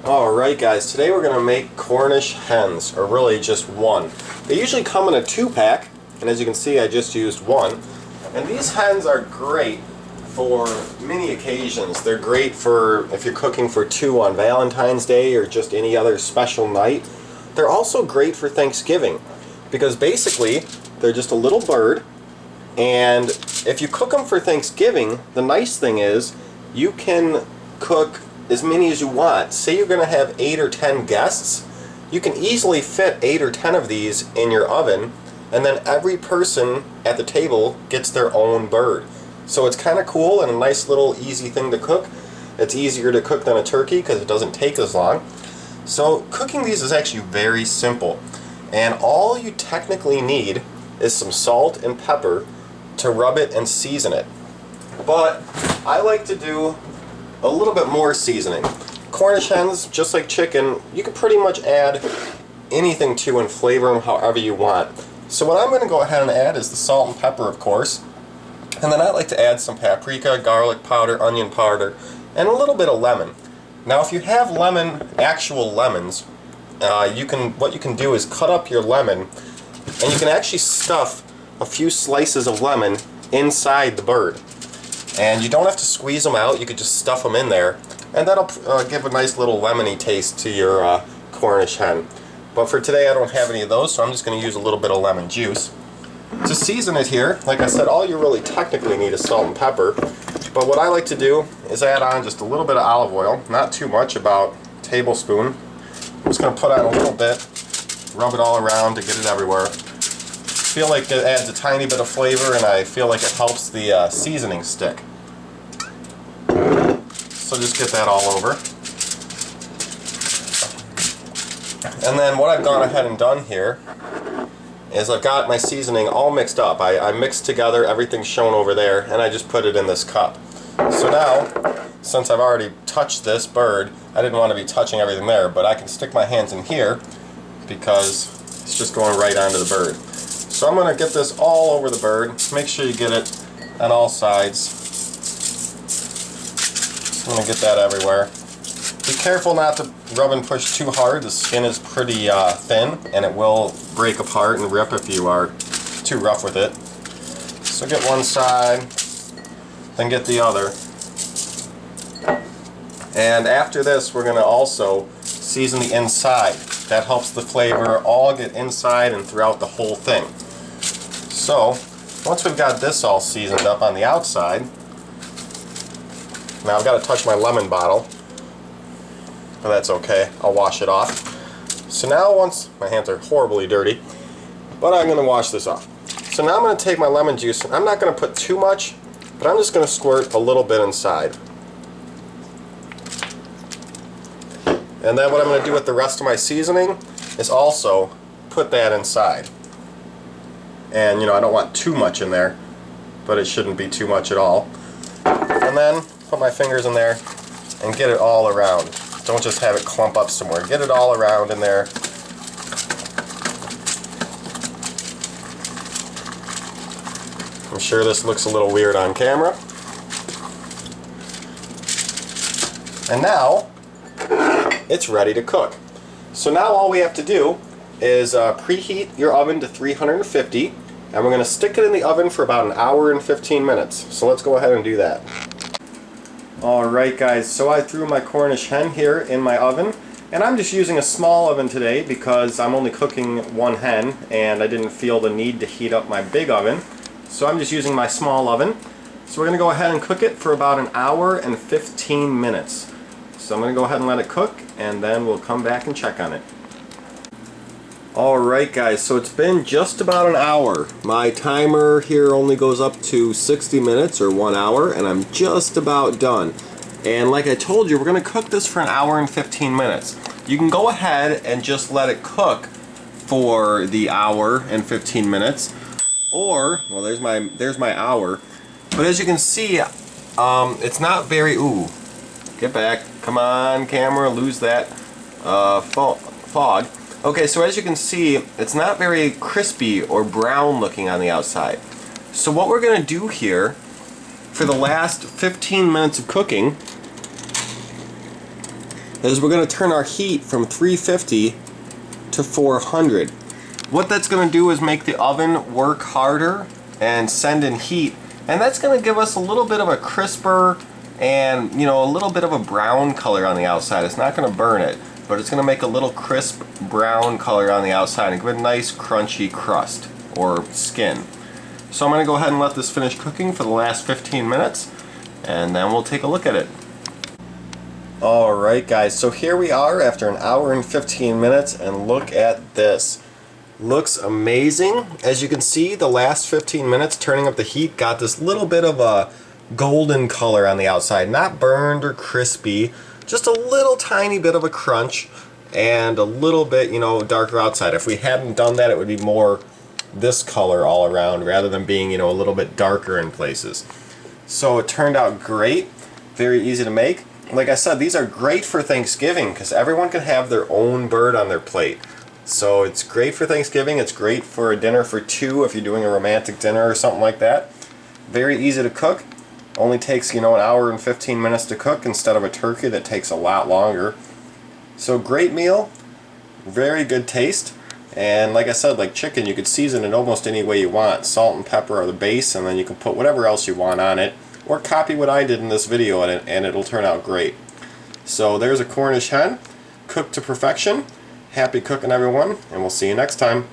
Alright guys, today we're going to make Cornish hens, or really just one. They usually come in a 2-pack, and as you can see I just used one. And these hens are great for many occasions. They're great for if you're cooking for two on Valentine's Day or just any other special night. They're also great for Thanksgiving, because basically they're just a little bird, and if you cook them for Thanksgiving, the nice thing is you can cook as many as you want. Say you're going to have 8 or 10 guests, you can easily fit 8 or 10 of these in your oven, and then every person at the table gets their own bird. So it's kind of cool and a nice little easy thing to cook. It's easier to cook than a turkey because it doesn't take as long. So cooking these is actually very simple, and all you technically need is some salt and pepper to rub it and season it. But I like to do a little bit more seasoning. Cornish hens, just like chicken, you can pretty much add anything to and flavor them however you want. So what I'm going to go ahead and add is the salt and pepper, of course, and then I like to add some paprika, garlic powder, onion powder, and a little bit of lemon. Now if you have actual lemons, what you can do is cut up your lemon, and you can actually stuff a few slices of lemon inside the bird. And you don't have to squeeze them out, you could just stuff them in there, and that'll give a nice little lemony taste to your Cornish hen. But for today I don't have any of those, so I'm just going to use a little bit of lemon juice. To season it here, like I said, all you really technically need is salt and pepper. But what I like to do is add on just a little bit of olive oil, not too much, about a tablespoon. I'm just going to put on a little bit, rub it all around to get it everywhere. I feel like it adds a tiny bit of flavor, and I feel like it helps the seasoning stick. So just get that all over. And then what I've gone ahead and done here is I've got my seasoning all mixed up. I mixed together everything shown over there, and I just put it in this cup. So now, since I've already touched this bird, I didn't want to be touching everything there, but I can stick my hands in here because it's just going right onto the bird. So I'm going to get this all over the bird. Make sure you get it on all sides. I'm going to get that everywhere. Be careful not to rub and push too hard. The skin is pretty thin, and it will break apart and rip if you are too rough with it. So get one side, then get the other. And after this, we're going to also season the inside. That helps the flavor all get inside and throughout the whole thing. So, once we've got this all seasoned up on the outside, now I've got to touch my lemon bottle, but that's okay, I'll wash it off. So now my hands are horribly dirty, but I'm going to wash this off. So now I'm going to take my lemon juice, and I'm not going to put too much, but I'm just going to squirt a little bit inside. And then what I'm going to do with the rest of my seasoning is also put that inside. And I don't want too much in there, but it shouldn't be too much at all. And then put my fingers in there and get it all around. Don't just have it clump up somewhere. Get it all around in there. I'm sure this looks a little weird on camera. And now it's ready to cook. So now all we have to do is preheat your oven to 350, and we're going to stick it in the oven for about 1 hour and 15 minutes. So let's go ahead and do that. Alright guys, so I threw my Cornish hen here in my oven, and I'm just using a small oven today because I'm only cooking one hen and I didn't feel the need to heat up my big oven. So I'm just using my small oven. So we're going to go ahead and cook it for about 1 hour and 15 minutes. So I'm going to go ahead and let it cook, and then we'll come back and check on it. Alright guys, so it's been just about 1 hour. My timer here only goes up to 60 minutes or 1 hour, and I'm just about done. And like I told you, we're going to cook this for 1 hour and 15 minutes. You can go ahead and just let it cook for the hour and 15 minutes, or, well, there's my hour. But as you can see, it's not very, get back, come on camera, lose that fog. Okay, so as you can see, it's not very crispy or brown looking on the outside. So what we're going to do here for the last 15 minutes of cooking is we're going to turn our heat from 350 to 400. What that's going to do is make the oven work harder and send in heat, and that's going to give us a little bit of a crisper and, you know, a little bit of a brown color on the outside. It's not going to burn it, but it's going to make a little crisp brown color on the outside and give it a nice crunchy crust or skin. So I'm going to go ahead and let this finish cooking for the last 15 minutes, and then we'll take a look at it. Alright guys, so here we are after an hour and 15 minutes, and look at this. Looks amazing. As you can see, the last 15 minutes turning up the heat got this little bit of a golden color on the outside. Not burned or crispy, just a little tiny bit of a crunch and a little bit, you know, darker outside. If we hadn't done that, it would be more this color all around rather than being, you know, a little bit darker in places. So it turned out great. Very easy to make. Like I said, these are great for Thanksgiving because everyone can have their own bird on their plate. So it's great for Thanksgiving. It's great for a dinner for two if you're doing a romantic dinner or something like that. Very easy to cook. Only takes, you know, an hour and 15 minutes to cook instead of a turkey that takes a lot longer. So great meal. Very good taste. And like I said, like chicken, you could season it almost any way you want. Salt and pepper are the base, and then you can put whatever else you want on it. Or copy what I did in this video and it'll turn out great. So there's a Cornish hen, cooked to perfection. Happy cooking, everyone, and we'll see you next time.